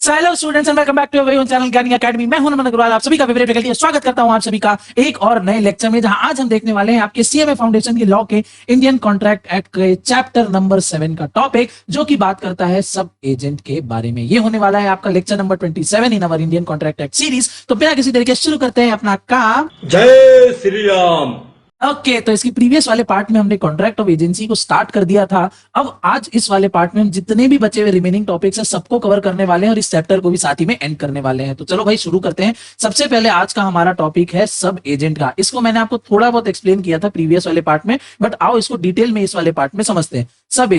Hello students and welcome back to our channel Gyani academy. मैं हूं नमन अग्रवाल, आप सभी का फेवरेट फैकल्टी। स्वागत करता हूं आप सभी का एक और नए लेक्चर में, जहां आज हम देखने वाले हैं आपके सीएमए फाउंडेशन के लॉ के इंडियन कॉन्ट्रैक्ट एक्ट के चैप्टर नंबर 7 का टॉपिक, जो कि बात करता है सब एजेंट के बारे में। ये होने वाला है आपका lecture number 27 in our Indian contract act series. तो बिना किसी तरीके शुरू करते हैं अपना काम। जय श्री राम। ओके तो इसकी प्रीवियस वाले पार्ट में हमने कॉन्ट्रैक्ट ऑफ एजेंसी को स्टार्ट कर दिया था। अब आज इस वाले पार्ट में हम जितने भी बचे हुए रिमेनिंग टॉपिक्स हैं सबको कवर करने वाले हैं और इस चैप्टर को भी साथ ही में एंड करने वाले हैं। तो चलो भाई शुरू करते हैं। सबसे पहले आज का हमारा टॉपिक है सब एजेंट का। इसको मैंने आपको थोड़ा बहुत एक्सप्लेन किया था प्रीवियस वाले पार्ट में, बट आओ इसको डिटेल में इस वाले पार्ट में समझते हैं। सब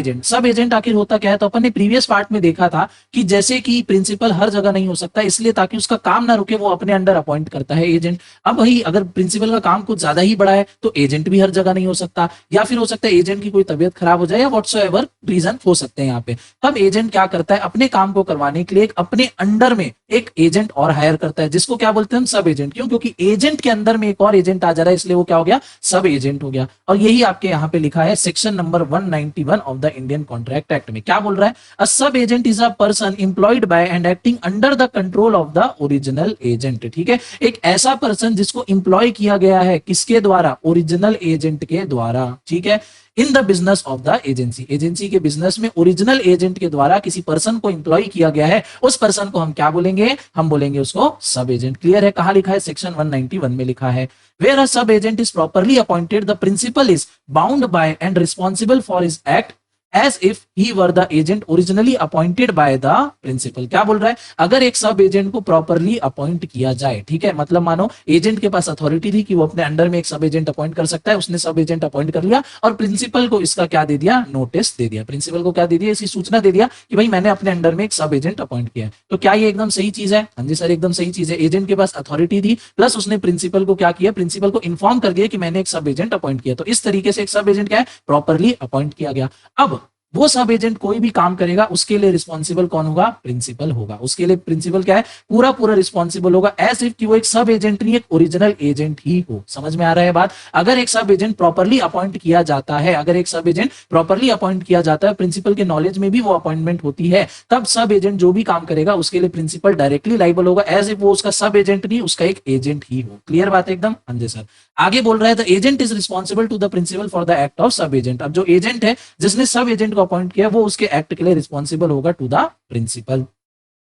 एजेंट आखिर होता क्या है? तो अपन ने प्रीवियस पार्ट में देखा था कि जैसे कि प्रिंसिपल हर जगह नहीं हो सकता, इसलिए ताकि उसका काम ना रुके वो अपने अंडर अपॉइंट करता है एजेंट। अब भाई अगर प्रिंसिपल का काम कुछ ज्यादा ही बड़ा है तो एजेंट भी हर जगह नहीं हो सकता, या फिर हो सकता है एजेंट की कोई तबियत खराब हो जाए या व्हाटसोएवर रीजन हो सकते हैं यहाँ पे। तब एजेंट क्या करता है? अपने काम को करवाने के लिए अपने अंडर में एक एजेंट और हायर करता है, जिसको क्या बोलते हैं हम? सब एजेंट। क्यों? क्योंकि एजेंट के अंदर में एक और एजेंट आ जा रहा है, इसलिए वो क्या हो गया? सब एजेंट हो गया। और यही आपके यहाँ पे लिखा है section number 191 of the Indian contract act में। क्या बोल रहा है? अ sub agent is a person employed by and acting under the control of the original agent. ठीक है, एक ऐसा पर्सन जिसको इंप्लॉय किया गया है किसके द्वारा? ओरिजिनल एजेंट के द्वारा। ठीक है, in the business of the agency. Agency के बिजनेस में ओरिजिनल एजेंट के द्वारा किसी पर्सन को इंप्लॉय किया गया है, उस पर्सन को हम क्या बोलेंगे? हम बोलेंगे उसको सब एजेंट। क्लियर है? कहां लिखा है? सेक्शन 191 में लिखा है। Where a sub agent is properly appointed, the principal is bound by and responsible for his act as if he were the agent originally appointed by the principal। क्या बोल रहा है? अगर एक सब एजेंट को प्रॉपरली अपॉइंट किया जाए, ठीक है, मतलब मानो एजेंट के पास अथॉरिटी थी कि वो अपने अंडर में एक सब एजेंट अपॉइंट कर सकता है, उसने सब एजेंट अपॉइंट कर लिया और प्रिंसिपल को इसका क्या दे दिया? नोटिस दे दिया। प्रिंसिपल को क्या दे दिया? इसकी सूचना दे दिया कि भाई मैंने अपने अंडर में एक सब एजेंट अपॉइंट किया है। तो क्या ये एकदम सही चीज है? हाँ जी सर, एकदम सही चीज है। एजेंट के पास अथॉरिटी थी, प्लस उसने प्रिंसिपल को क्या किया? प्रिंसिपल को इन्फॉर्म कर दिया कि मैंने एक सब एजेंट अपॉइंट किया। तो इस तरीके से एक सब एजेंट क्या है? प्रॉपरली अपॉइंट किया गया। अब वो सब एजेंट कोई भी काम करेगा उसके लिए रिस्पॉन्सिबल कौन होगा? प्रिंसिपल होगा। उसके लिए प्रिंसिपल क्या है? पूरा पूरा रिस्पॉन्सिबल होगा, एज इफ कि वो एक सब एजेंट नहीं, एक ओरिजिनल एजेंट ही हो। समझ में आ रहा है बात? अगर एक सब एजेंट प्रॉपरली अपॉइंट किया जाता है, अगर एक सब एजेंट प्रॉपरली अपॉइंट किया जाता है, प्रिंसिपल के नॉलेज में भी वो अपॉइंटमेंट होती है, तब सब एजेंट जो भी काम करेगा उसके लिए प्रिंसिपल डायरेक्टली लाइबल होगा, एज इफ वो उसका सब एजेंट नहीं, उसका एक एजेंट ही हो। क्लियर बात है एकदम? हाँ जी सर। आगे बोल रहा है the agent is responsible to the principal for the act of sub agent. अब जो एजेंट है जिसने सब एजेंट को अपॉइंट किया, वो उसके एक्ट के लिए रिस्पॉन्सिबल होगा टू द प्रिंसिपल।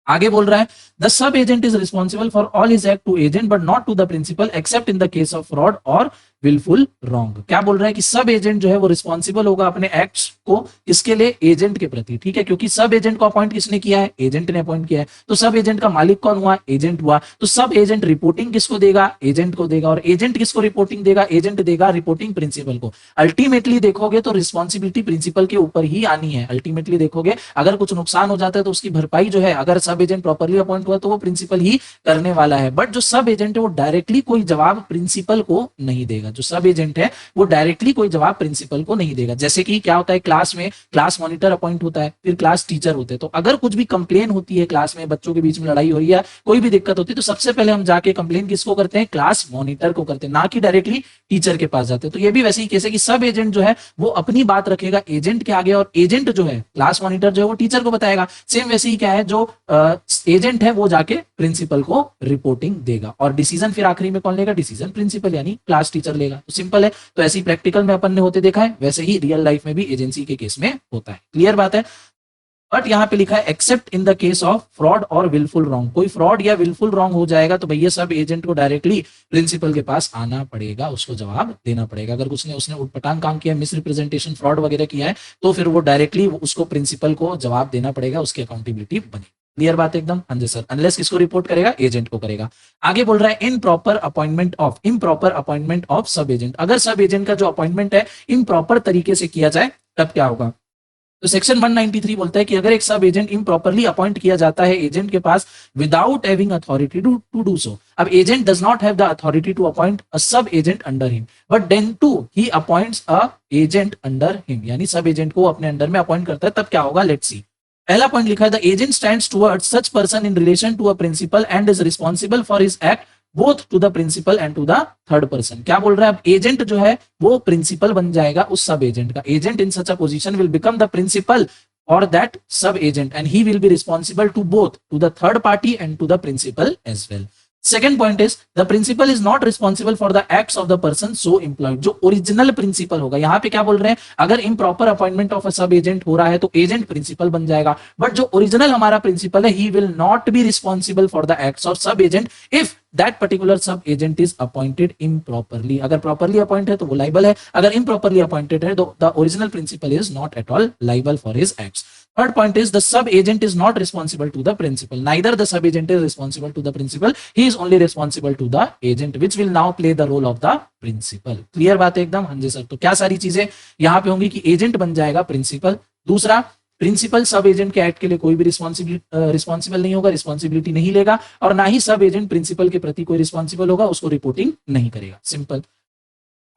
आगे बोल रहा है the sub agent is responsible for all his act to agent but not to the principal except in the case of fraud और विलफुल रॉन्ग। क्या बोल रहा है कि सब एजेंट जो है वो रिस्पॉन्सिबल होगा अपने एक्ट्स को किसके लिए? एजेंट के प्रति। ठीक है, क्योंकि सब एजेंट को अपॉइंट किसने किया है? एजेंट ने अपॉइंट किया है। तो सब एजेंट का मालिक कौन हुआ? एजेंट हुआ। तो सब एजेंट रिपोर्टिंग किसको देगा? एजेंट को देगा। और एजेंट किसको रिपोर्टिंग देगा? एजेंट देगा रिपोर्टिंग प्रिंसिपल को। अल्टीमेटली देखोगे तो रिस्पॉन्सिबिलिटी प्रिंसिपल के ऊपर ही आनी है। अल्टीमेटली देखोगे अगर कुछ नुकसान हो जाता है तो उसकी भरपाई जो है, अगर सब एजेंट प्रॉपरली अपॉइंट हुआ तो वो प्रिंसिपल ही करने वाला है। बट जो सब एजेंट है वो डायरेक्टली कोई जवाब प्रिंसिपल को नहीं देगा। जो सब एजेंट है वो डायरेक्टली कोई जवाब प्रिंसिपल को नहीं देगा। जैसे कि क्या होता है क्लास में? क्लास मॉनिटर अपॉइंट होता है, फिर क्लास टीचर होते हैं। तो अगर कुछ भी कंप्लेन होती है क्लास में, बच्चों के बीच में लड़ाई हो रही है, कोई भी दिक्कत होती है, तो सबसे पहले हम जाके कंप्लेन किसको करते हैं? क्लास मॉनिटर को करते हैं, ना कि डायरेक्टली टीचर के पास जाते हैं। तो ये भी वैसे ही कैसे कि सब एजेंट जो है वो अपनी बात रखेगा एजेंट के आगे, और एजेंट जो है क्लास मॉनिटर जो है वो टीचर को बताएगा। सेम वैसे ही क्या है, जो एजेंट है वो जाके प्रिंसिपल को रिपोर्टिंग देगा, और डिसीजन फिर आखिरी में कौन लेगा? डिसीजन प्रिंसिपल यानी क्लास टीचर लेगा। तो सिंपल है। तो ऐसी प्रैक्टिकल में अपन ने होते देखा है, वैसे ही रियल लाइफ में भी एजेंसी के केस में होता है। क्लियर बात है? बट यहां पे लिखा है accept in the case of fraud और विलफुल रॉन्ग। कोई फ्रॉड या विलफुल रॉन्ग हो जाएगा तो भैया सब एजेंट को डायरेक्टली प्रिंसिपल के पास आना पड़ेगा, उसको जवाब देना पड़ेगा। अगर उसने उटपटांग काम किया, मिस रिप्रेजेंटेशन, फ्रॉड वगैरह किया है, तो फिर वो डायरेक्टली उसको प्रिंसिपल को जवाब देना पड़ेगा, उसकी अकाउंटेबिलिटी बनेगी। क्लियर बात एकदम? हाँ जी सर। अनलेस किसको रिपोर्ट करेगा? एजेंट को करेगा। आगे बोल रहा है improper appointment of sub agent. अगर सब एजेंट का जो अपॉइंटमेंट है इम्प्रॉपर तरीके से किया जाए तब क्या होगा? तो सेक्शन 193 बोलता है कि अगर एक सब एजेंट इम्प्रॉपरली अपॉइंट किया जाता है एजेंट के पास without having authority to do so. अब agent does not have the authority to appoint a sub agent under him, but then too he appoints a agent under him, यानी sub agent को अपने under में appoint करता है, तब क्या होगा? Let's see. पहला पॉइंट लिखा है the agent stands towards such person in relation to a principal and is responsible for his act both to the principal and to the third person. क्या बोल रहा है? अब एजेंट जो है वो प्रिंसिपल बन जाएगा उस सब एजेंट का। Agent in such a position will become the principal or that sub agent, and he will be responsible to both to the third party and to the principal as well. Second point is the principal is not responsible for the acts of the person so employed. जो original principal होगा, यहाँ पे क्या बोल रहे हैं, अगर improper appointment of a sub agent हो रहा है तो एजेंट प्रिंसिपल बन जाएगा, बट जो ओरिजिनल हमारा प्रिंसिपल है he will not be responsible for the acts of sub agent if that particular सब एजेंट इज अपॉइंटेड इम्प्रॉपरली. अगर प्रॉपरली अपॉइंट है तो वो लाइबल है, अगर इम्प्रॉपरली अपॉइंटेड है तो the original principal is not at all liable for his acts. Third point is the sub agent is not responsible to the principal. Neither the sub agent is responsible to the principal. He is only responsible to the agent, which will now play the role of the principal. Clear बात है एकदम? हाँ जी sir. तो क्या सारी चीजें यहाँ पे होंगी कि एजेंट बन जाएगा प्रिंसिपल. दूसरा, प्रिंसिपल सब एजेंट के एक्ट के लिए कोई भी रिस्पॉन्सिबल नहीं होगा, रिस्पॉन्सिबिलिटी नहीं लेगा, और ना ही सब एजेंट प्रिंसिपल के प्रति कोई रिस्पॉन्सिबल होगा, उसको रिपोर्टिंग नहीं करेगा. सिंपल.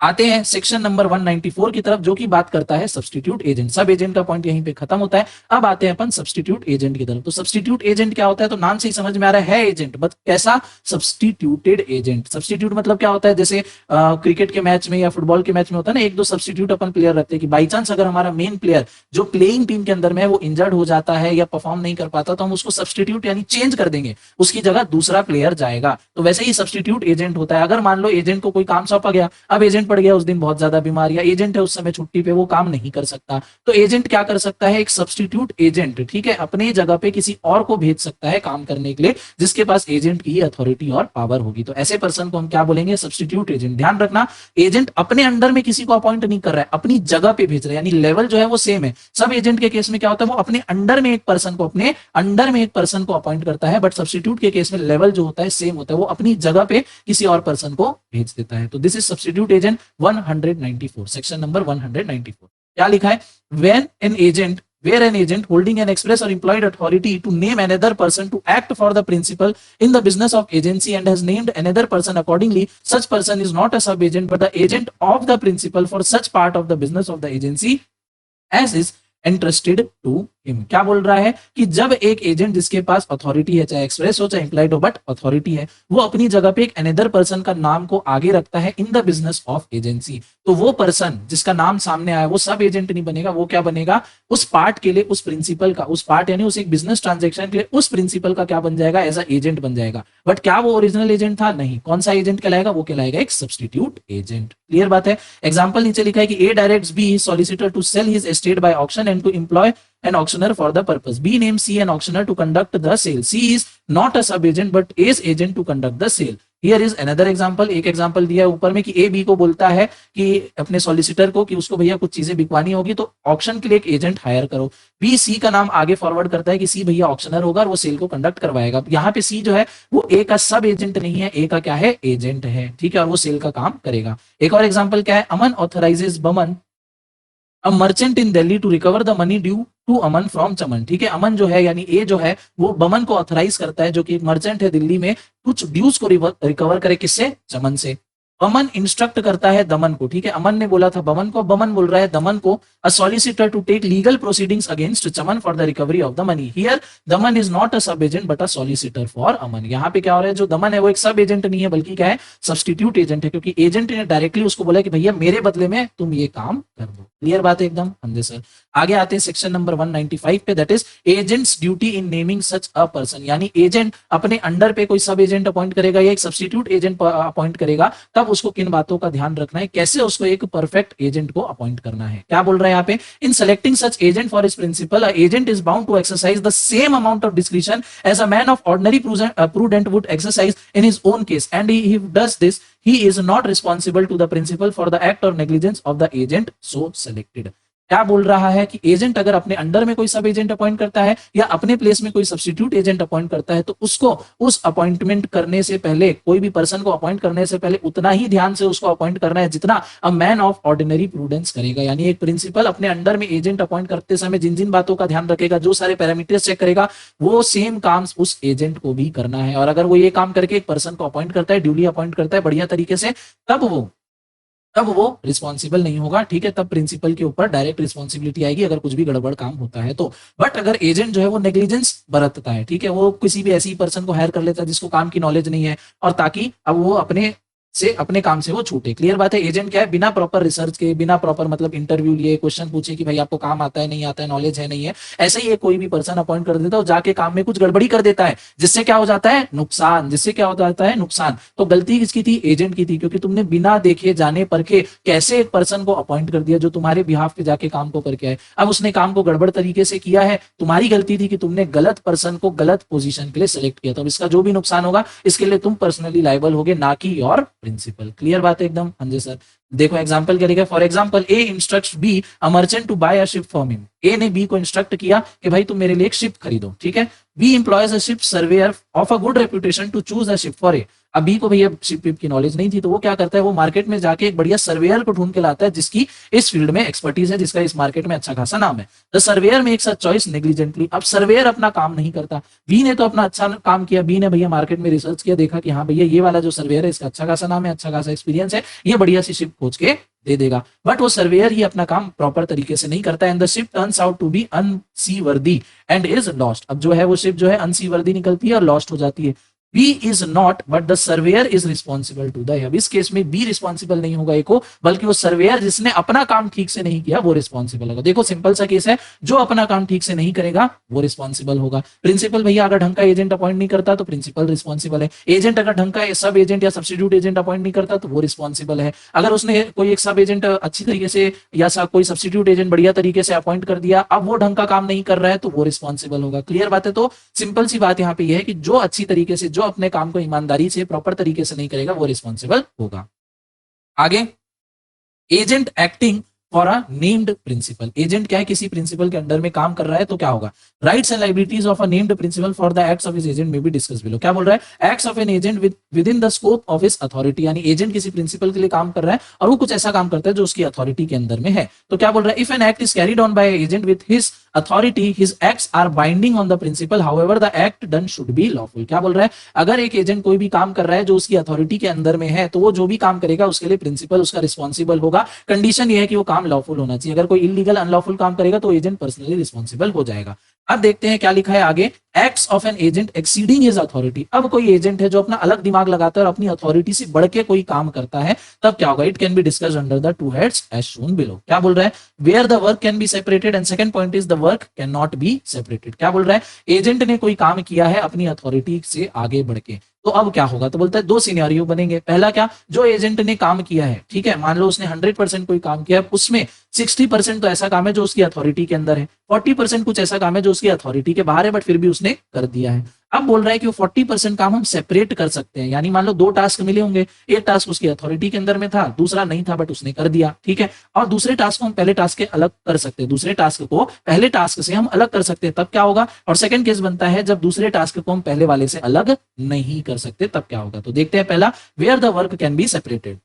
आते हैं सेक्शन नंबर 194 की तरफ, जो कि बात करता है सब्स्टिट्यूट एजेंट. सब एजेंट का पॉइंट यहीं पे खत्म होता है. अब आते हैं अपन सब्स्टिट्यूट एजेंट की तरफ. तो सब्स्टिट्यूट एजेंट क्या होता है, तो नाम से ही समझ में आ रहा है एजेंट, बट कैसा, सब्स्टिट्यूटेड एजेंट. सब्स्टिट्यूट मतलब क्या होता है, जैसे क्रिकेट के मैच में या फुटबॉल के मैच में होता है ना, एक दो सब्स्टिट्यूट अपन प्लेयर रखते हैं कि बाई चांस अगर हमारा मेन प्लेयर जो प्लेइंग टीम के अंदर में है वो इंजर्ड हो जाता है या परफॉर्म नहीं कर पाता, तो हम उसको सब्स्टिट्यूट यानी चेंज कर देंगे, उसकी जगह दूसरा प्लेयर जाएगा. तो वैसे ही सब्स्टिट्यूट एजेंट होता है. अगर मान लो एजेंट को कोई काम सौंपा गया, अब एजेंट पड़ गया उस दिन बहुत ज्यादा बीमार, या एजेंट है उस समय छुट्टी पे, वो काम नहीं कर सकता, तो एजेंट क्या कर सकता है, एक सब्स्टिट्यूट एजेंट, ठीक है, अपनी जगह पे किसी और को भेज सकता है काम करने के लिए, जिसके पास एजेंट की अथॉरिटी और पावर होगी. तो ऐसे पर्सन को हम क्या बोलेंगे, सब्स्टिट्यूट एजेंट. ध्यान रखना, एजेंट अपने अंडर में किसी को अपॉइंट नहीं कर रहा है, अपनी जगह पे भेज रहा है, यानी लेवल जो है वो सेम है. सब एजेंट के केस में क्या होता है, वो अपने अंडर में एक पर्सन को अपॉइंट करता है, बट सब्स्टिट्यूट के केस में लेवल जो होता है सेम होता है, वो अपनी जगह पे किसी और पर्सन को भेज देता है. तो this is substitute agent 194, section number 194. क्या लिखा है, when an agent holding an express or employed authority to name another person to act for the principal in the business of agency and has named another person accordingly, such person is not a sub agent but the agent of the principal for such part of the business of the agency as is entrusted to him. क्या बोल रहा है कि जब एक agent जिसके पास authority है, चाहे एक्सप्रेस हो चाहे इंप्लाइड हो, बट अथॉरिटी है, वो अपनी जगह पे एक अनदर पर्सन का नाम को आगे रखता है in the business of agency, तो वो पर्सन जिसका नाम सामने आया वो सब एजेंट नहीं बनेगा, वो क्या बनेगा, उस पार्ट के लिए उस प्रिंसिपल का, उस पार्ट यानी उस एक बिजनेस ट्रांजेक्शन के लिए उस प्रिंसिपल का क्या बन जाएगा, एज अ एजेंट बन जाएगा. बट क्या वो ओरिजिनल एजेंट था? नहीं. कौन सा एजेंट कहलाएगा, वो कहलाएगा एक सब्स्टिट्यूट एजेंट. क्लियर बात है. एग्जाम्पल नीचे लिखा है कि A directs B solicitor to sell his estate by auction and to employ an auctioneer for the purpose. B names C an auctioneer to conduct the sale. C is not a sub agent but is agent to conduct the sale. Here is another example. एक example दिया है ऊपर में कि A B को बोलता है कि अपने सॉलिसिटर को कि उसको भैया कुछ चीजें बिकवानी होगी तो ऑक्शन के लिए एक एजेंट हायर करो. B C का नाम आगे फॉरवर्ड करता है कि C भैया ऑक्शनर होगा और वो सेल को कंडक्ट करवाएगा. यहाँ पे C जो है वो A का सब एजेंट नहीं है, A का क्या है, एजेंट है, ठीक है, और वो सेल का काम करेगा. एक और एग्जाम्पल क्या है, Aman authorises Baman a merchant in Delhi to recover the money due to Aman from Chaman. ठीक है, अमन जो है यानी ए जो है वो बमन को ऑथराइज करता है, जो कि एक मर्चेंट है दिल्ली में, कुछ ड्यूज को रिकवर करे, किससे, चमन से. अमन इंस्ट्रक्ट करता है दमन को, ठीक है, अमन ने बोला था बमन को, बमन बोल रहा है दमन को, a solicitor to take legal proceedings against Chaman for the recovery of the money. Here Daman is not a sub agent but a solicitor for Aman. यहाँ पे क्या हो रहा है, जो दमन है वो एक सब एजेंट नहीं है बल्कि क्या है, सब्स्टिट्यूट एजेंट है, क्योंकि एजेंट ने डायरेक्टली उसको बोला कि भैया मेरे बदले में तुम ये काम कर दो. क्लियर बात है एकदम. हाँ जी सर. आगे आते हैं सेक्शन नंबर 195 पे, that is agents duty in naming such a person. यानी एजेंट अपने अंडर पे कोई सब एजेंट अपॉइंट करेगा या एक सब्स्टिट्यूट एजेंट अपॉइंट करेगा, तब उसको किन बातों का ध्यान रखना है, कैसे उसको एक परफेक्ट एजेंट को अपॉइंट करना है. क्या बोल रहा है यहाँ पे, in selecting such agent for his principal, agent is bound to exercise the same amount of discretion as a man of ordinary prudent would exercise in his own case, and he does this he is not responsible to the principal for the act or negligence of the agent so selected. क्या बोल रहा है कि agent अगर अपने under में कोई सब एजेंट अपॉइंट करता है या अपने प्लेस में कोई सब्स्टिट्यूट एजेंट अपॉइंट करता है, तो उसको उस अपॉइंटमेंट करने से पहले, कोई भी पर्सन को अपॉइंट करने से पहले उतना ही ध्यान से उसको अपॉइंट करना है जितना अ मैन ऑफ ऑर्डिनरी प्रूडेंस करेगा. यानी एक प्रिंसिपल अपने अंडर में एजेंट अपॉइंट करते समय जिन जिन बातों का ध्यान रखेगा, जो सारे पैरामीटर्स चेक करेगा, वो सेम काम उस एजेंट को भी करना है. और अगर वो ये काम करके एक पर्सन को अपॉइंट करता है, ड्यूली अपॉइंट करता है बढ़िया तरीके से, तब वो रिस्पॉन्सिबल नहीं होगा. ठीक है, तब प्रिंसिपल के ऊपर डायरेक्ट रिस्पॉन्सिबिलिटी आएगी अगर कुछ भी गड़बड़ काम होता है तो. बट अगर एजेंट जो है वो नेग्लिजेंस बरतता है, ठीक है, वो किसी भी ऐसी पर्सन को हायर कर लेता है जिसको काम की नॉलेज नहीं है, और ताकि अब वो अपने से अपने काम से वो छूटे। क्लियर बात है। एजेंट क्या है, बिना प्रॉपर रिसर्च के, बिना प्रॉपर मतलब इंटरव्यू लिए, क्वेश्चन पूछे कि भाई आपको काम आता है नहीं आता है, नॉलेज है नहीं है, ऐसे ही कोई भी पर्सन अपॉइंट कर देता है और जाके काम में कुछ गड़बड़ी कर देता है, जिससे क्या हो जाता है नुकसान, जिससे क्या हो जाता है नुकसान। तो गलती किसकी थी, एजेंट की थी, क्योंकि तुमने बिना देखे जाने परखे कैसे एक पर्सन को अपॉइंट कर दिया जो तुम्हारे बिहाफ पे जाके काम को करके आए। अब उसने काम को गड़बड़ तरीके से किया है, तुम्हारी गलती थी कि तुमने गलत पर्सन को गलत पोजीशन के लिए सिलेक्ट किया। तो इसका जो भी नुकसान होगा इसके लिए तुम पर्सनली लायबल होगे, ना कि योर प्रिंसिपल। क्लियर बात है एकदम। हाँ जी सर। देखो एग्जांपल क्या लिखा है, for example A instructs B a merchant to buy a ship from him. A ने बी को इंस्ट्रक्ट किया कि भाई तुम मेरे लिए एक शिप खरीदो, ठीक है। B employs a ship surveyor of a good reputation to choose a ship for A. अब बी को भैया शिप की नॉलेज नहीं थी, तो वो क्या करता है, वो मार्केट में जाके एक बढ़िया सर्वेयर को ढूंढ के लाता है जिसकी इस फील्ड में एक्सपर्टीज है, जिसका इस मार्केट में अच्छा खासा नाम है। The surveyor makes a choice negligently. अब सर्वेयर अपना काम नहीं करता, बी ने तो अपना अच्छा काम किया, बी ने भैया मार्केट में रिसर्च किया, देखा कि हाँ भैया ये वाला जो सर्वेयर है इसका अच्छा खासा नाम है, अच्छा खासा एक्सपीरियंस है, ये बढ़िया सी शिप खोज के दे देगा। बट वो सर्वेयर ही अपना काम प्रॉपर तरीके से नहीं करता, and the ship turns out to be unseaworthy and is lost. अब जो है वो शिप जो है अनसीवर्दी निकलती है और लॉस्ट हो जाती है। B is not but the surveyor is responsible to the. अब इस केस में बी रिस्पॉन्सिबल नहीं होगा ए को, बल्कि वो सर्वेयर जिसने अपना काम ठीक से नहीं किया वो रिस्पॉन्सिबल होगा। देखो सिंपल सा केस है, जो अपना काम ठीक से नहीं करेगा वो रिस्पॉन्सिबल होगा। प्रिंसिपल भैया अगर ढंग का एजेंट अपॉइंट नहीं करता तो प्रिंसिपल रिस्पॉन्सिबल है। एजेंट अगर ढंग का सब एजेंट या सब्स्टिट्यूट एजेंट अपॉइंट नहीं करता तो वो रिस्पॉन्सिबल है। अगर उसने कोई एक सब एजेंट अच्छी तरीके से या कोई सब्स्टिट्यूट एजेंट बढ़िया तरीके से अपॉइंट कर दिया, अब वो ढंग का काम नहीं कर रहा है तो वो रिस्पॉन्सिबल होगा। क्लियर बात है। तो सिंपल सी बात यहाँ पे यह है कि जो अच्छी तरीके से, जो अपने काम को ईमानदारी से प्रॉपर तरीके से नहीं करेगा वो रिस्पॉन्सिबल होगा। आगे, agent acting for a named principal. Agent क्या है, किसी प्रिंसिपल के अंडर में काम कर रहा है, तो क्या होगा, rights and liabilities of a named principal for the acts of his agent may be discuss below. क्या बोल रहा है, acts of an agent within the scope of his authority, यानी एजेंट किसी प्रिंसिपल के लिए काम कर रहा है और वो कुछ ऐसा काम करता है जो उसकी अथॉरिटी के अंदर में है। तो क्या बोल रहा है, if an act is carried on by agent with his authority his acts are binding on the principal, however the act done should be lawful. क्या बोल रहा है, अगर एक एजेंट कोई भी काम कर रहा है जो उसकी अथॉरिटी के अंदर में है, तो वो जो भी काम करेगा उसके लिए प्रिंसिपल उसका रिस्पॉन्सिबल होगा। कंडीशन ये है कि वो काम लॉफुल होना चाहिए। अगर कोई इलीगल अनलॉफुल काम करेगा तो एजेंट पर्सनली रिस्पॉन्सिबल हो जाएगा। अब देखते हैं क्या लिखा है आगे, acts of an agent exceeding his authority. अब कोई एजेंट है जो अपना अलग दिमाग लगाता है और अपनी अथॉरिटी से बढ़ के कोई काम करता है, तब क्या होगा, it can be discussed under the two heads as shown below. क्या बोल रहा है, where the work can be separated and second point is the work can not be separated. क्या बोल रहा है, एजेंट ने कोई काम किया है अपनी अथॉरिटी से आगे बढ़ के, तो अब क्या होगा, तो बोलता है दो सिनेरियो बनेंगे। पहला क्या, जो एजेंट ने काम किया है, ठीक है, मान लो उसने 100% कोई काम किया है, उसमें 60% तो ऐसा काम है जो उसकी अथॉरिटी के अंदर है, 40% कुछ ऐसा काम है जो उसकी अथॉरिटी के बाहर है बट फिर भी उसने कर दिया है। अब बोल रहा है कि वो 40% काम हम सेपरेट कर सकते हैं, यानी मान लो दो टास्क मिले होंगे, एक टास्क उसकी अथॉरिटी के अंदर में था, दूसरा नहीं था बट उसने कर दिया, ठीक है, और दूसरे टास्क को हम पहले टास्क के अलग कर सकते हैं, दूसरे टास्क को पहले टास्क से हम अलग कर सकते हैं, तब क्या होगा, और सेकंड केस बनता है जब दूसरे टास्क को हम पहले वाले से अलग नहीं कर सकते, तब क्या होगा। तो देखते हैं पहला, where the work can be separated.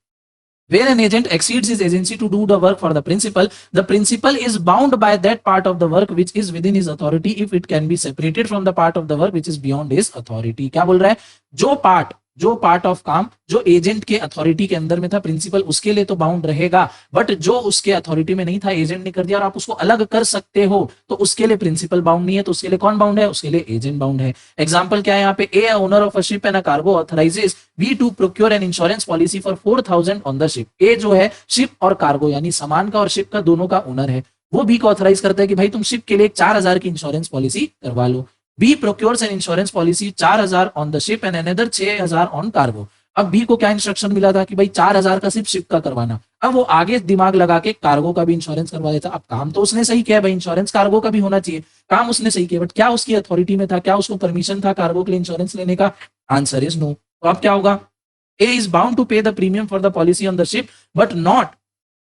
Where an agent exceeds his agency to do the work for the principal is bound by that part of the work which is within his authority if it can be separated from the part of the work which is beyond his authority। क्या बोल रहा है, जो part of काम जो agent के authority के अंदर में था प्रिंसिपल, उसके लिए तो बाउंड रहेगा, बट जो उसके अथॉरिटी में नहीं था, एजेंट ने कर दिया और आप उसको अलग कर सकते हो, तो उसके लिए प्रिंसिपल बाउंड नहीं है, तो उसके लिए कौन बाउंड है, उसके लिए एजेंट बाउंड है। एग्जांपल क्या है यहाँ पे, A owner of a ship and a cargo authorises B to procure an insurance policy for 4000 on the ship. A जो है शिप और कार्गो यानी सामान का और शिप का दोनों का ओनर है, वो बी को ऑथराइज करता है कि भाई तुम शिप के लिए 4000 की इंश्योरेंस पॉलिसी करवा लो। B procures an insurance policy 4000 on the ship and another 6000 on cargo. अब बी को क्या इंस्ट्रक्शन मिला था कि भाई 4000 का सिर्फ शिप का करवाना, अब वो आगे दिमाग लगा के कार्गो का भी इंश्योरेंस करवा देता। अब काम तो उसने सही किया भाई, इंश्योरेंस कार्गो का भी होना चाहिए, काम उसने सही किया, बट क्या उसकी अथॉरिटी में था, क्या उसको परमिशन था कार्गो के लिए इंश्योरेंस लेने का, आंसर इज नो। तो अब क्या होगा, ए इज बाउंड टू पे the premium for the policy on the ship but not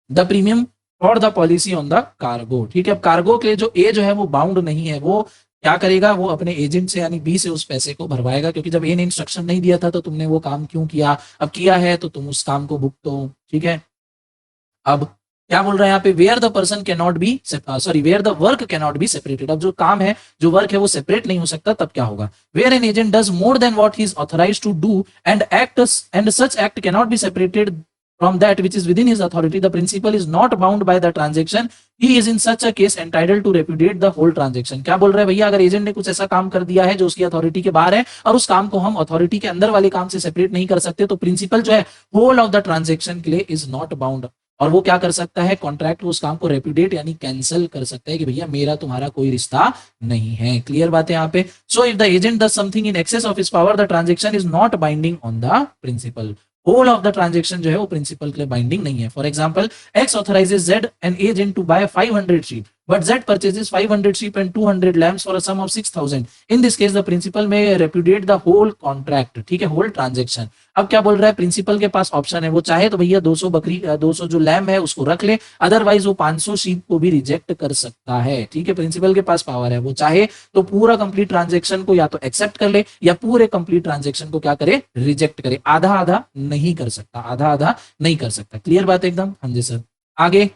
the premium for the policy on the cargo. ठीक है, अब कार्गो के लिए जो ए जो है वो बाउंड नहीं है, वो क्या करेगा, वो अपने एजेंट से यानी बी से उस पैसे को भरवाएगा, क्योंकि जब ए ने इंस्ट्रक्शन नहीं दिया था तो तुमने वो काम क्यों किया, अब किया है तो तुम उस काम को भुगतो। ठीक है, अब क्या बोल रहा है यहाँ पे, where the person can not be where the work can not be separated. अब जो काम है, जो वर्क है वो सेपरेट नहीं हो सकता, तब क्या होगा, where an agent does more than what he is authorised to do and act and such act can not be separated from that which is within his authority, the principal is not bound by the transaction. He is in such a case entitled to repudiate the whole transaction. क्या बोल रहे हैं भैया, अगर agent ने कुछ ऐसा काम कर दिया है जो उसकी अथॉरिटी के बाहर है और उस काम को हम अथॉरिटी के अंदर वाले काम से सेपरेट नहीं कर सकते, तो प्रिंसिपल जो है होल ऑफ द ट्रांजेक्शन के लिए इज नॉट बाउंड। और वो क्या कर सकता है, कॉन्ट्रैक्ट उस काम को रेपुडिएट यानी कैंसिल कर सकता है कि भैया मेरा तुम्हारा कोई रिश्ता नहीं है। क्लियर बात है यहाँ पे। So if the agent does something in excess of his power, the transaction is not binding on the principal. Whole of the transaction जो है वो प्रिंसिपल के लिए बाइंडिंग नहीं है। For example, X authorises Z an agent to buy 500 sheep, but Z purchases 500 sheep and 200 lambs for a sum of 6,000. In this case, the principal may repudiate the whole contract, ठीक है, whole transaction। अब क्या बोल रहा है, principal के पास option है, वो चाहे तो भैया 200 बकरी 200 जो लैम्ब है उसको रख ले, अदरवाइज वो 500 शीप को भी रिजेक्ट कर सकता है। ठीक है, प्रिंसिपल के पास पावर है, वो चाहे तो पूरा कंप्लीट ट्रांजेक्शन को या तो एक्सेप्ट कर ले या पूरे कंप्लीट ट्रांजेक्शन को क्या करे, रिजेक्ट करे। आधा आधा नहीं कर सकता, आधा आधा नहीं कर सकता। क्लियर बात है एकदम? हाँ जी सर। आगे,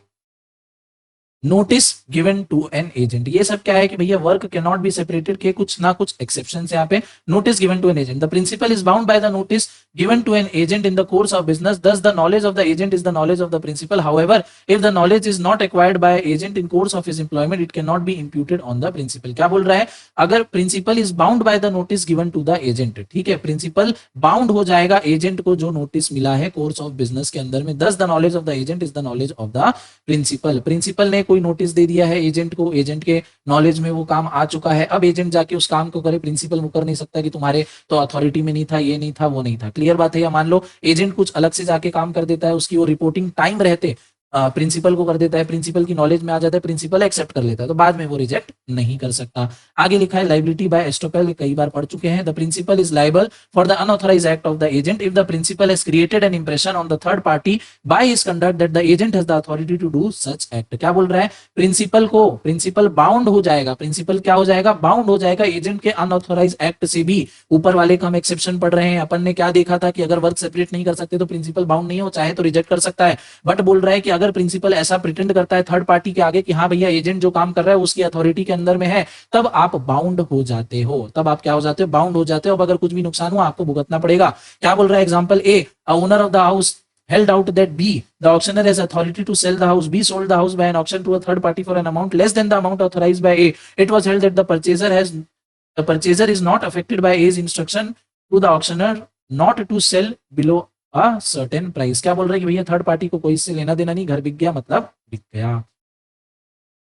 notice given to an agent, ये सब क्या है कि भैया work can not be separated के कुछ ना कुछ एक्सेप्शन है यहाँ पे। Notice given to an agent, the principal is bound by the notice given to an agent in the course of business, thus the knowledge of the agent is the knowledge of the principal. However if the knowledge is not acquired by agent in course of his employment, it can not be imputed on the principal. क्या बोल रहा है, अगर principal is bound by the notice given to the agent, ठीक है, principal bound हो जाएगा agent को जो नोटिस मिला है कोर्स ऑफ बिजनेस के अंदर में। Thus the knowledge of the agent is the knowledge of the principal. Principal ने कोई नोटिस दे दिया है एजेंट को, एजेंट के नॉलेज में वो काम आ चुका है, अब एजेंट जाके उस काम को करे, प्रिंसिपल मुकर नहीं सकता कि तुम्हारे तो अथॉरिटी में नहीं था, ये नहीं था, वो नहीं था। क्लियर बात है? या मान लो एजेंट कुछ अलग से जाके काम कर देता है, उसकी वो रिपोर्टिंग टाइम रहते प्रिंसिपल को कर देता है, प्रिंसिपल की नॉलेज में आ जाता है, प्रिंसिपल एक्सेप्ट कर लेता है, तो बाद में वो रिजेक्ट नहीं कर सकता। आगे लिखा है लाइबिलिटी बाय एस्टोपेल, कई बार पढ़ चुके हैं। The principal is liable for the unauthorised act of the agent if the principal has created an impression on the third party by his conduct that the agent has the authority to do such act. क्या बोल रहा है, principal को, principal bound हो जाएगा, principal क्या हो जाएगा, बाउंड हो जाएगा एजेंट के अनऑथराइज्ड एक्ट से भी। ऊपर वाले का हम एक्सेप्शन पढ़ रहे हैं, अपन ने क्या देखा था कि अगर वर्क सेपरेट नहीं कर सकते तो प्रिंसिपल बाउंड नहीं हो, चाहे तो रिजेक्ट कर सकता है। बट बोल रहा है कि अगर प्रिंसिपल ऐसा प्रिटेंड करता है थर्ड पार्टी के आगे कि हाँ भैया एजेंट जो काम कर रहा है उसकी अथॉरिटी के अंदर में है, तब आप बाउंड हो जाते हो, तब आप क्या हो जाते हो, बाउंड हो जाते हो। अब अगर कुछ भी नुकसान हुआ आपको भुगतना पड़ेगा। क्या बोल रहा है, example A, owner of the house held out that B, the auctioneer has authority to sell the house. B sold the house by an auction to a third party for an amount less than the amount authorized by A. It was held that the purchaser is not affected by A's instruction to the auctioneer not to sell below a certain price. क्या बोल रहे हैं कि भैया third party को कोई इससे लेना देना नहीं, घर बिक गया मतलब बिक गया।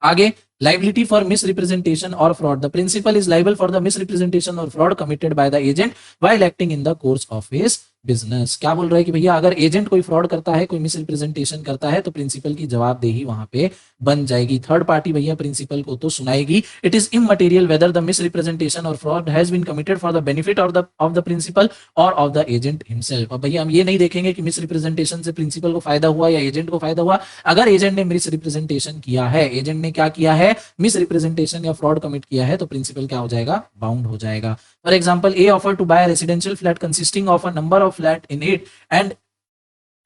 आगे, liability for misrepresentation or fraud. The principal is liable for the misrepresentation or fraud committed by the agent while acting in the course of his business. क्या बोल रहा है कि भैया अगर एजेंट कोई फ्रॉड करता है, कोई मिसरिप्रेजेंटेशन करता है, तो प्रिंसिपल की जवाबदेही वहां पे बन जाएगी। थर्ड पार्टी भैया प्रिंसिपल को तो सुनाएगी। It is immaterial whether the misrepresentation और fraud has been committed for the benefit of the principal और ऑफ द एजेंट हिमसेल्फ। अब भैया हम ये नहीं देखेंगे कि मिसरिप्रेजेंटेशन से प्रिंसिपल को फायदा हुआ या एजेंट को फायदा हुआ। अगर एजेंट ने मिसरिप्रेजेंटेशन किया है, एजेंट ने क्या किया है, मिसरिप्रेजेंटेशन या फ्रॉड कमिट किया है, तो प्रिंसिपल क्या हो जाएगा, बाउंड हो जाएगा। For example, A offer to buy residential flat consisting of a number of flat in it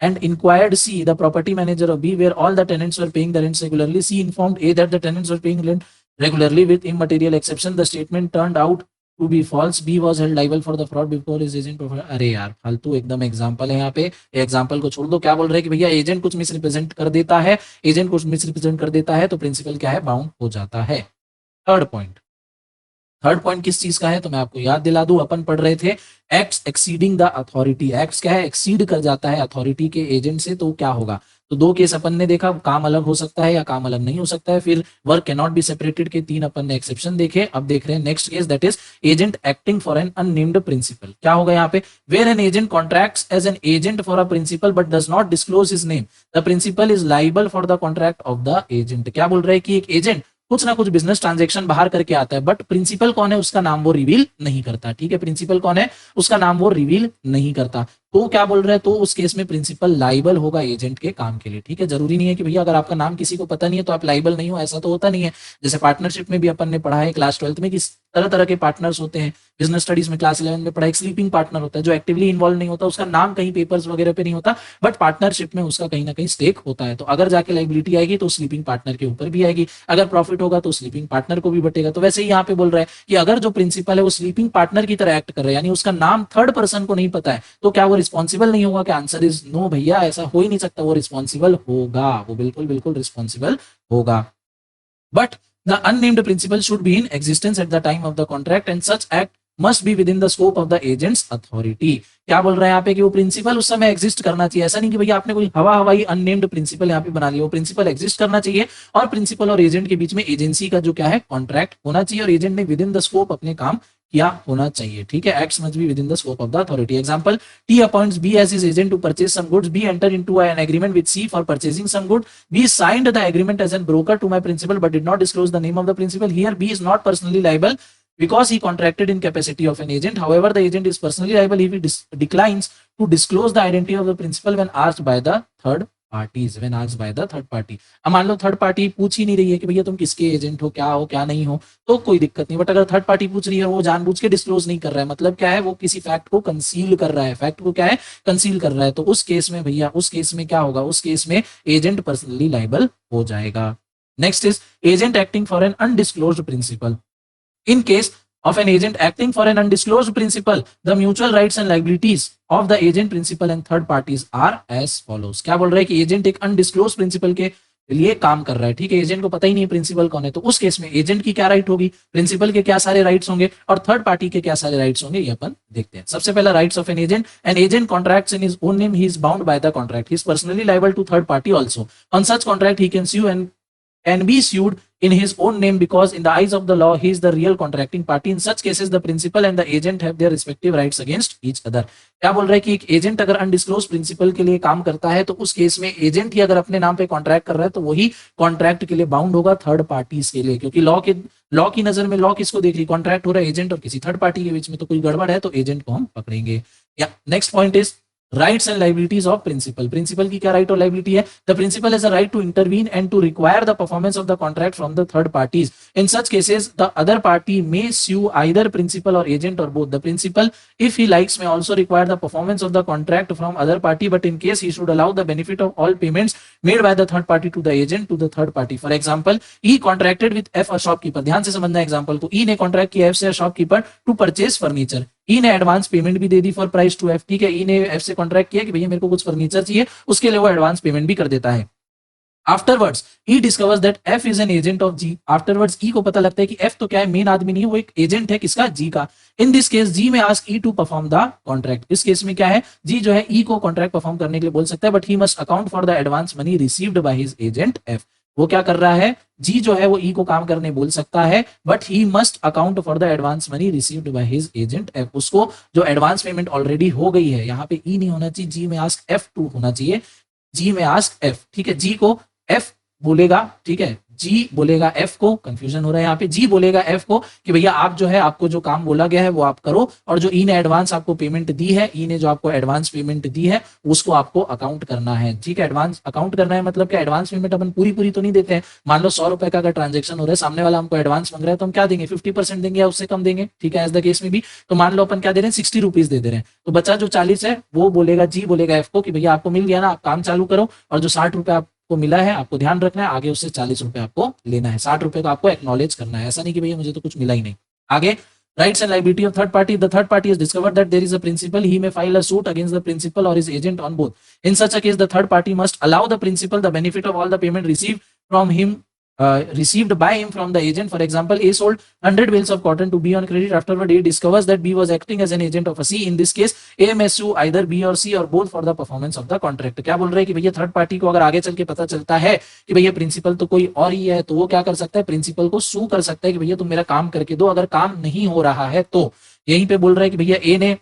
and inquired C, the property manager of B, where all the tenants were paying the rents regularly. C informed A that the tenants were paying rent regularly with immaterial exception. The statement turned out to be false. B was held liable for the fraud before his agent. अरे यार फालतू एकदम example है यहाँ पे, example को छोड़ दो। क्या बोल रहे हैं कि भैया एजेंट कुछ मिसरिप्रेजेंट कर देता है, एजेंट कुछ मिसरिप्रेजेंट कर देता है, तो प्रिंसिपल क्या है, बाउंड हो जाता है। थर्ड पॉइंट किस चीज का है, तो मैं आपको याद दिला दूं, अपन पढ़ रहे थे acts exceeding the authority. Acts क्या है, एक्सीड कर जाता है अथॉरिटी के एजेंट से, तो क्या होगा। तो दो केस अपन ने देखा, काम अलग हो सकता है या काम अलग नहीं हो सकता है। फिर work can not be separated के 3 अपन ने एक्सेप्शन देखे। अब देख रहे हैं next case, that is agent acting for an unnamed principal. क्या होगा यहाँ पे, where an agent contracts as an agent for a principal but does not disclose his name, the principal is liable for the contract of the agent. क्या बोल रहे हैं कि एक एजेंट कुछ ना कुछ बिजनेस ट्रांजैक्शन बाहर करके आता है, बट प्रिंसिपल कौन है उसका नाम वो रिवील नहीं करता। ठीक है, प्रिंसिपल कौन है उसका नाम वो रिवील नहीं करता। तो क्या बोल रहे हैं, तो उस केस में प्रिंसिपल लाइबल होगा एजेंट के काम के लिए। ठीक है, जरूरी नहीं है कि भैया अगर आपका नाम किसी को पता नहीं है तो आप लाइबल नहीं हो, ऐसा तो होता नहीं है। जैसे पार्टनरशिप में भी अपन ने पढ़ा है क्लास 12th में कि तरह तरह के पार्टनर्स होते हैं। बिजनेस स्टडीज में क्लास 11 में पढ़ा, एक स्लीपिंग पार्टनर होता है जो एक्टिवली इन्वॉल्व नहीं होता, उसका नाम कहीं पेपर्स वगैरह पे नहीं होता, बट पार्टनरशिप में उसका कहीं ना कहीं स्टेक होता है। तो अगर जाके लाइबिलिटी आएगी तो स्लीपिंग पार्टनर के ऊपर भी आएगी, अगर प्रॉफिट होगा तो स्लीपिंग पार्टनर को भी बटेगा। तो वैसे ही यहाँ पे बोल रहा है कि अगर जो प्रिंसिपल है वो स्लीपिंग पार्टनर की तरह एक्ट कर रहा है, यानी उसका नाम थर्ड पर्सन को नहीं पता है, तो क्या वो रिस्पॉन्सिबल नहीं होगा? क्या आंसर इज नो भैया, ऐसा हो ही नहीं सकता। वो रिस्पॉन्सिबल होगा, वो बिल्कुल बिल्कुल रिस्पॉन्सिबल होगा। But the unnamed principal should be in existence at the time of the contract and such act must be within the scope of the agent's authority. क्या बोल रहे हैं यहाँ पे कि वो प्रिंसिपल उस समय एग्जिस्ट करना चाहिए। ऐसा नहीं कि भैया आपने कोई हवाई अननेम्ड प्रिंसिपल यहाँ पे बना लिया, वो प्रिंसिपल एग्जिस्ट करना चाहिए और प्रिंसिपल और एजेंट के बीच में एजेंसी का जो क्या है कॉन्ट्रैक्ट होना चाहिए और एजेंट ने विद इन द स्कोप अपने काम किया होना चाहिए। ठीक है, acts must be within the scope of the authority. Example, T appoints B as his agent to purchase some goods, B enter into an agreement with C for purchasing some good, B signed the agreement as a broker to my principal but did not disclose the name of the principal. Here B is not personally liable because he contracted in capacity of an agent. However, the agent is personally liable if he declines to disclose the identity of the principal when asked by the third parties. When asked by the third party. अब मान लो third party पूछ ही नहीं रही है कि भैया तुम किसके एजेंट हो क्या नहीं हो, तो कोई दिक्कत नहीं। बट अगर थर्ड पार्टी पूछ रही है और वो जानबूझ के डिस्क्लोज नहीं कर रहा है, मतलब क्या है, वो किसी फैक्ट को कंसील कर रहा है, फैक्ट को क्या है कंसील कर रहा है, तो उस केस में भैया, उस केस में क्या होगा, उस केस में एजेंट पर्सनली लायबल हो जाएगा। Next is agent acting for an undisclosed principal. In case of an agent acting for an undisclosed principal, the mutual rights and liabilities of the agent, principal and third parties are as follows. क्या बोल रहा है कि agent एक undisclosed principal के लिए काम कर रहा है, ठीक है, एजेंट को पता ही नहीं प्रिंसिपल कौन है, तो उस केस में एजेंट की क्या राइट होगी, प्रिंसिपल के क्या सारे राइट्स होंगे और थर्ड पार्टी के क्या सारे राइट्स होंगे, ये अपन देखते हैं। सबसे पहला rights of an agent contracts in his own name, he is bound by the contract, he is personally liable to third party also. On such contract he can sue and can be sued in his own name because in the eyes of the law he is the real contracting party. In such cases the principal and the agent have their respective rights against each other. क्या बोल रहा है कि एक agent अगर undisclosed principal के लिए काम करता है तो उस केस में एजेंट ही अगर अपने नाम पे कॉन्ट्रैक्ट कर रहा है तो वही कॉन्ट्रैक्ट के लिए बाउंड होगा थर्ड पार्टीज के लिए, क्योंकि लॉ की नजर में लॉ किसको देख रही, कॉन्ट्रैक्ट हो रहा है एजेंट और किसी थर्ड पार्टी के बीच में, तो कोई गड़बड़ है तो एजेंट को हम पकड़ेंगे। या next point is rights and liabilities of principal. Principal की क्या राइट और लाइबिलिटी है? The principal has a right to intervene and to require the performance of the contract from the third parties. In such cases the other party may sue either principal or agent or both. The principal, if he likes, may also require the performance of the contract from other party, but in case he should allow the benefit of all payments made by the third party to the agent to the third party. For example, E contracted with F, a shopkeeper. ध्यान से समझना example को। E ने contract किया F से shopkeeper to purchase furniture. ई ने advance payment भी दे दी for price to F, ठीक है, ई ने एफ से कॉन्ट्रैक्ट किया कि भैया मेरे को कुछ फर्नीचर चाहिए, उसके लिए वो एडवांस पेमेंट भी कर देता है। Afterwards E discovers that F is an agent of G. Afterwards E को पता लगता है कि एफ तो क्या है, मेन आदमी नहीं है, वो एक एजेंट है, किसका, जी का। In this case G may ask E to perform the contract. इस केस में क्या है, जी जो है ई को कॉन्ट्रैक्ट परफॉर्म करने के लिए बोल सकता है, but he must account for the advance money received by his agent F. वो क्या कर रहा है, जी जो है वो ई को काम करने बोल सकता है, but he must account for the advance money received by his agent F. उसको जो एडवांस पेमेंट ऑलरेडी हो गई है, यहाँ पे ई नहीं होना चाहिए, जी में आस्क एफ टू होना चाहिए, जी में आस्क एफ, ठीक है, जी को एफ बोलेगा, ठीक है, जी बोलेगा एफ को, कंफ्यूजन हो रहा है यहाँ पे, जी बोलेगा एफ को कि भैया आप जो है, आपको जो काम बोला गया है वो आप करो, और जो ई ने एडवांस आपको पेमेंट दी है, ई ने जो आपको एडवांस पेमेंट दी है उसको आपको अकाउंट करना है, ठीक है। एडवांस अकाउंट करना है मतलब क्या, एडवांस पेमेंट अपन पूरी तो नहीं देते हैं। मान लो 100 रुपए का अगर ट्रांजेक्शन हो रहा है, सामने वाला हमको एडवांस मांग रहा है, तो हम क्या देंगे, 50% देंगे या उससे कम देंगे, ठीक है, एज द केस में भी। तो मान लो अपन क्या दे रहे हैं, 60 रुपीज दे रहे हैं, तो बच्चा जो 40 है वो बोलेगा, जी बोलेगा एफ को कि भैया आपको मिल गया ना, आप काम चालू करो, और जो 60 रुपए को मिला है आपको ध्यान रखना है, आगे उससे 40 रुपए आपको लेना है, 60 रुपए को आपको एक्नॉलेज करना है, ऐसा नहीं कि भैया मुझे तो कुछ मिला ही नहीं। आगे rights and liability of third party. The third party has discovered that there is a principal, he may file a suit against the principal or his agent on both. In such a case, the third party must allow the principal the benefit of all the payment received from him, received by him from the agent. For example, A sold 100 bales of cotton to B on credit. Afterward, A discovers that B was acting as an agent of a C. In this case, A may sue either B or C or both for the performance of the contract. क्या बोल रहे हैं कि भैया third party को अगर आगे चल के पता चलता है कि भैया प्रिंसिपल तो कोई और ही है, तो वो क्या कर सकता है, प्रिंसिपल को सू कर सकता है कि भैया तुम मेरा काम करके दो, अगर काम नहीं हो रहा है तो। यहीं पे बोल रहे हैं कि भैया ए ने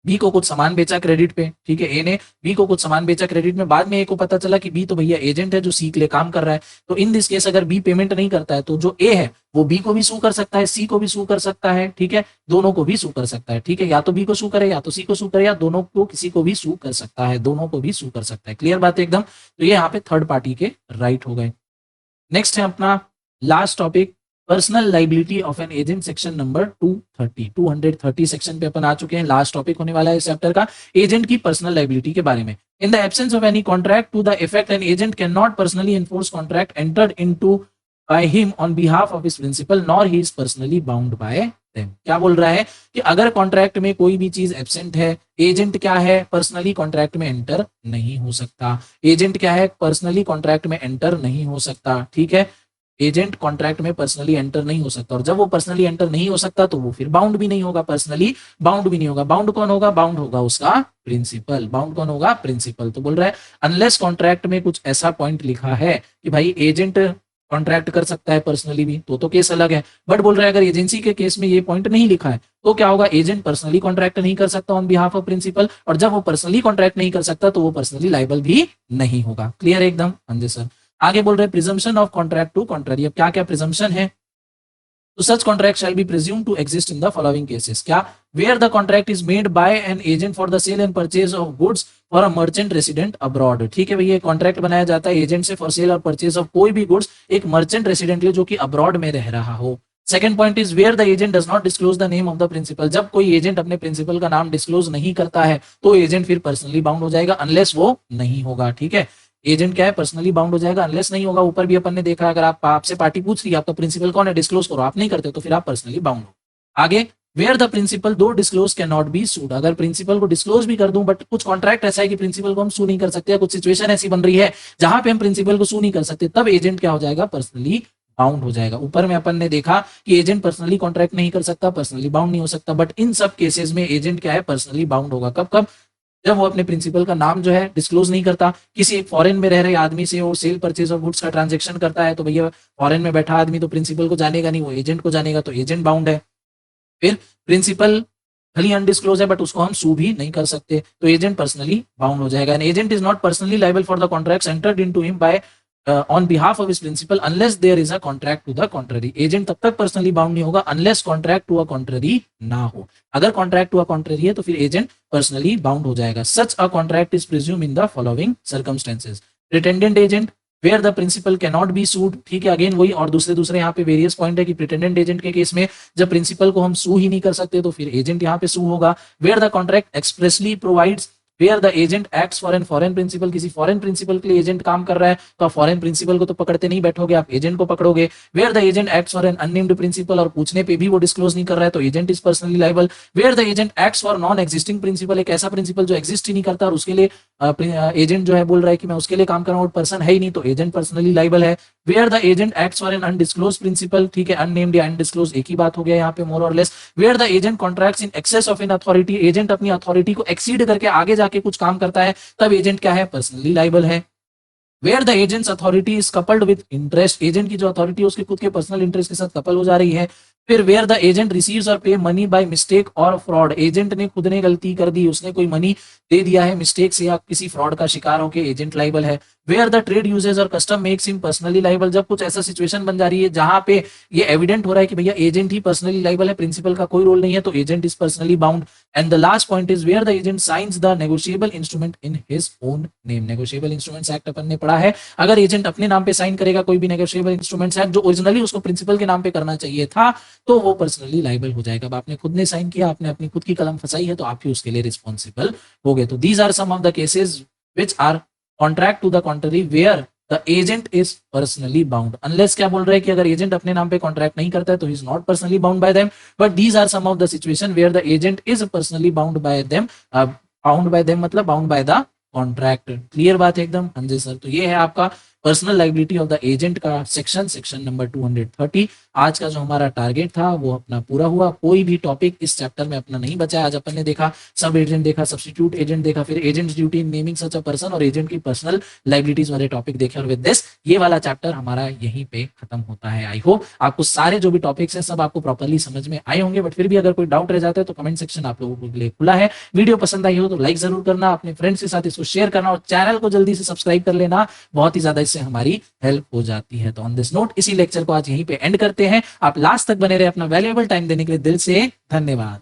बी को कुछ सामान बेचा क्रेडिट पे, ठीक है, ए ने बी को कुछ सामान बेचा क्रेडिट में, बाद में ए को पता चला कि बी तो भैया एजेंट है जो सी के लिए काम कर रहा है, तो इन दिस केस अगर बी पेमेंट नहीं करता है तो जो ए है वो बी को भी सू कर सकता है, सी को भी सू कर सकता है, ठीक है, दोनों को भी सू कर सकता है, ठीक है, या तो बी को सू करे या तो सी को सू करे, या दोनों को किसी को भी सू कर सकता है, दोनों को भी सू कर सकता है। क्लियर बात है एकदम। तो ये यहाँ पे थर्ड पार्टी के राइट हो गए। नेक्स्ट है अपना last topic, personal liability of an agent, section number 230 section पे अपन आ चुके हैं। लास्ट टॉपिक होने वाला है इस चैप्टर का, एजेंट की पर्सनल लाइबिलिटी के बारे में। In the absence of any contract to the effect an agent can not personally enforce contract entered into by him on behalf of his principal, nor he is personally bound by them। क्या बोल रहा है कि अगर contract में कोई भी चीज एब्सेंट है, एजेंट क्या है, पर्सनली कॉन्ट्रैक्ट में एंटर नहीं हो सकता। एजेंट क्या है, पर्सनली कॉन्ट्रैक्ट में एंटर नहीं हो सकता। ठीक है, एजेंट कॉन्ट्रैक्ट में पर्सनली एंटर नहीं हो सकता, और जब वो पर्सनली एंटर नहीं हो सकता तो वो फिर बाउंड भी नहीं होगा, पर्सनली बाउंड भी नहीं होगा। बाउंड कौन होगा, बाउंड होगा उसका प्रिंसिपल। बाउंड कौन होगा, प्रिंसिपल। तो बोल रहा है अनलेस कॉन्ट्रैक्ट में कुछ ऐसा पॉइंट लिखा है कि भाई एजेंट कॉन्ट्रैक्ट कर सकता है पर्सनली भी, तो केस अलग है। बट बोल रहा है अगर एजेंसी के केस में ये पॉइंट नहीं लिखा है तो क्या होगा, एजेंट पर्सनली कॉन्ट्रैक्ट नहीं कर सकता ऑन बिहाफ ऑफ प्रिंसिपल, और जब वो पर्सनली कॉन्ट्रैक्ट नहीं कर सकता तो वो पर्सनली लाइबल भी नहीं होगा। क्लियर है एकदम? हाँ जी सर। आगे बोल रहे हैं presumption of contract to contrary. अब क्या क्या प्रिजम्पशन है, तो such contract shall be presumed to exist in the following cases। क्या, where the contract is made by an agent for the sale and purchase of goods for a merchant resident abroad। ठीक है भैया, contract बनाया जाता है agent से for sale और purchase of कोई भी गुड्स एक मर्चेंट रेसिडेंट जो कि अब्रॉड में रह रहा हो। Second point is where the agent does not disclose the name of the principal. जब कोई एजेंट अपने प्रिंसिपल का नाम डिस्क्लोज नहीं करता है तो एजेंट फिर पर्सनली बाउंड हो जाएगा, अनलेस वो नहीं होगा। ठीक है, एजेंट क्या है, पर्सनली बाउंड हो जाएगा अनलेस नहीं होगा। ऊपर भी अपन ने देखा, अगर आपसे पार्टी पूछ रही है आपका प्रिंसिपल कौन है, डिस्क्लोज करो, आप नहीं करते तो फिर आप पर्सनली बाउंड हो। आगे, वेयर द प्रिंसिपल दो डिस्क्लोज कैन नॉट बी सूड। अगर प्रिंसिपल को डिस्क्लोज भी कर दूं बट कुछ कॉन्ट्रैक्ट ऐसा है कि प्रिंसिपल को हम सू नहीं कर सकते, कुछ सिचुएशन ऐसी बन रही है जहां पे हम प्रिंसिपल को सू नहीं कर सकते, तब एजेंट क्या हो जाएगा, पर्सनली बाउंड हो जाएगा। ऊपर में अपन ने देखा कि एजेंट पर्सनली कॉन्ट्रैक्ट नहीं कर सकता, पर्सनली बाउंड नहीं हो सकता, बट इन सब केसेस में एजेंट क्या है, पर्सनली बाउंड होगा। कब कब, जब वो अपने प्रिंसिपल का नाम जो है डिस्क्लोज नहीं करता, किसी फॉरेन में रह रहे आदमी से वो सेल परचेज ऑफ गुड्स का ट्रांजैक्शन करता है, तो भैया फॉरेन में बैठा आदमी तो प्रिंसिपल को जानेगा नहीं, वो एजेंट को जानेगा, तो एजेंट बाउंड है। फिर प्रिंसिपल भले अनडिस्क्लोज है बट उसको हम सू भी नहीं कर सकते, तो एजेंट पर्सनली बाउंड हो जाएगा। And agent is not personally liable for the contracts entered into him by on behalf of his principal unless there is a contract to the contrary. Agent तब तक पर्सनली बाउंड नहीं होगा unless contract to a contrary ना हो। अगर contract to a contrary है तो फिर एजेंट पर्सनली बाउंड हो जाएगा। Such a contract is presume in the following circumstances. Pretended agent where the principal can not be sued. ठीक है, अगेन वही, और दूसरे यहाँ पे वेरियस पॉइंट है कि प्रिटेंडेंट एजेंट के केस में जब प्रिंसिपल को हम सू ही नहीं कर सकते तो फिर एजेंट यहाँ पे सू होगा। Where the contract expressly provides where the agent acts for an foreign principal. किसी फॉरेन प्रिंसिपल के लिए एजेंट काम कर रहा है तो आप फॉरेन प्रिंसिपल को तो पकड़ते नहीं बैठोगे, आप एजेंट को पकड़ोगे। Where the agent acts for an unnamed principal, और पूछने पे भी वो डिस्क्लोज नहीं कर रहा है तो agent is personally liable. Where the agent acts for non existing principal, एक ऐसा प्रिंसिपल जो एग्जिस्ट ही नहीं करता और उसके लिए एजेंट जो है बोल रहा है कि मैं उसके लिए काम कर रहा हूँ, पर्सन है ही नहीं, तो एजेंट पर्सनली लायबल है। Where the agent acts for an undisclose principal, ठीक है, अननेम्ड या अनडिस्क्लोज एक ही बात हो गया यहाँ पे more or less. Where the agent contracts in excess of an authority, agent अपनी अथॉरिटी को एक्सीड करके आगे जाके कुछ काम करता है, तब एजेंट क्या है, पर्सनली लायबल है। Where the agent's authority is coupled with interest, agent की जो अथॉरिटी है उसके खुद के पर्सनल इंटरेस्ट के साथ कपल हो जा रही है। फिर वेयर द एजेंट रिसीव्स और पे मनी बाय मिस्टेक और फ्रॉड, एजेंट ने खुद ने गलती कर दी, उसने कोई मनी दे दिया है मिस्टेक से या किसी फ्रॉड का शिकार होकर, एजेंट लायबल है। वेयर द ट्रेड यूजेज और custom makes him personally liable, जब कुछ ऐसा सिचुएशन बन जा रही है जहां पे ये एविडेंट हो रहा है कि भैया एजेंट ही पर्सनली लायबल है, प्रिंसिपल का कोई रोल नहीं है, तो agent is personally bound. And the last point is where the agent signs the negotiable instrument in his own name. Negotiable instruments act अपन ने पढ़ा है, अगर एजेंट अपने नाम पे साइन करेगा कोई भी नेगोशिएबल इंस्ट्रूमेंट्स एक्ट जो ओरिजिनली उसको प्रिंसिपल के नाम पे करना चाहिए था, तो वो पर्सनली लायबल हो जाएगा। अब आपने खुद ने साइन किया, आपने अपनी खुद की कलम फंसाई है, तो आप ही उसके लिए रिस्पॉन्सिबल हो गए। तो these are some of the cases which are contract to the contrary where the agent is personally bound. Unless क्या बोल रहे हैं कि अगर एजेंट अपने नाम पे कॉन्ट्रैक्ट नहीं करता है तो he is not personally bound by them, but these are some of the situation where the agent is personally bound by them. Bound by them मतलब bound by the contract. Clear बात है एकदम? हाँ जी सर। तो ये है आपका personal liability of the agent का सेक्शन नंबर 230। आज का जो हमारा टारगेट था वो अपना पूरा हुआ। कोई भी टॉपिक इस चैप्टर में अपना नहीं बचा। आज अपन ने देखा सब एजेंट देखा, सब्स्टिट्यूट एजेंट देखा, फिर agent duty in naming such a person और एजेंट की पर्सनल लायबिलिटीज वाले टॉपिक देखे, और विद दिस ये वाला चैप्टर हमारा यहीं पे खत्म होता है। आई होप आपको सारे जो भी टॉपिक्स हैं सब आपको प्रॉपर्ली समझ में आए होंगे, बट फिर भी अगर कोई डाउट रह जाता है तो कमेंट सेक्शन आप लोगों के लिए खुला है। वीडियो पसंद आई हो तो लाइक जरूर करना, अपने फ्रेंड्स के साथ इसको शेयर करना और चैनल को जल्दी से सब्सक्राइब कर लेना, बहुत ही ज्यादा इससे हमारी हेल्प हो जाती है। तो ऑन दिस नोट इसी लेक्चर को आज यहीं पे एंड करते हैं। आप लास्ट तक बने रहे, अपना वैल्यूएबल टाइम देने के लिए दिल से धन्यवाद।